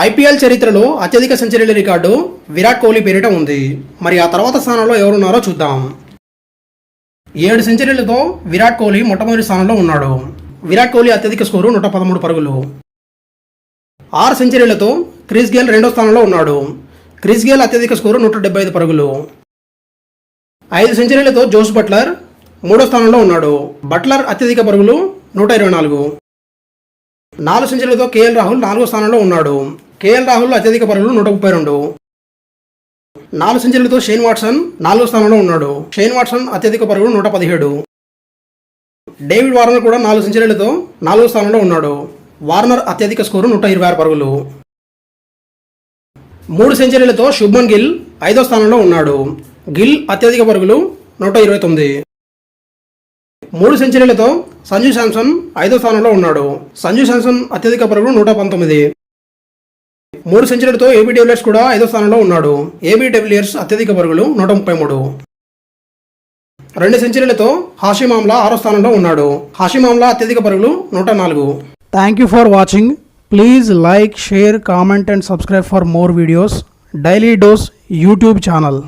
IPL చరిత్రలో అత్యధిక సెంచరీల record Virat Kohli పేరిట ఉంది. మరి ఆ తర్వాత స్థానంలో ఎవరున్నారో చూద్దాం. 7 సెంచరీలతో విరాట్ కోహ్లీ మొట్టమొదటి స్థానంలో ఉన్నాడు. విరాట్ కోహ్లీ అత్యధిక స్కోరు 113 పరుగులు. 6 సెంచరీలతో క్రిస్ గేల్ రెండో స్థానంలో ఉన్నాడు. క్రిస్ గేల్ అత్యధిక స్కోరు 175 పరుగులు. 5 సెంచరీలతో జోస్ బట్లర్ మూడో స్థానంలో ఉన్నాడు. బట్లర్ అత్యధిక పరుగులు 124. 4 సెంచరీలతో కేఎల్ రాహుల్ 4వ స్థానంలో ఉన్నాడు. కేఎల్ రాహుల్ అత్యధిక పరుగులు 132. 4 సెంచరీలతో షేన్ వాట్సన్ 4వ స్థానంలో ఉన్నాడు. షేన్ వాట్సన్ అత్యధిక పరుగులు 117. డేవిడ్ వార్నర్ కూడా 4 సెంచరీలతో 4వ స్థానంలో ఉన్నాడు. వార్నర్ అత్యధిక స్కోరు 126 పరుగులు. 3 సెంచరీలతో శుభ్మన్ గిల్ 5వ స్థానంలో ఉన్నాడు. గిల్ అత్యధిక పరుగులు 129. 3 సెంచరీలతో సంజు శాంసన్ 5వ స్థానంలో ఉన్నాడు. సంజు శాంసన్ అత్యధిక పరుగులు 119. 3 సెంచరీలతో ఏబీ డివిలియర్స్ కూడా 5వ స్థానంలో ఉన్నాడు. ఏబీ డివిలియర్స్ అత్యధిక పరుగులు 133. 2 సెంచరీలతో హాషిమ్ ఆమ్లా 6వ స్థానంలో ఉన్నాడు. హాషిమ్ ఆమ్లా అత్యధిక పరుగులు 104. Thank you for watching. Please like, share, comment and subscribe for more videos. Daily dose YouTube channel.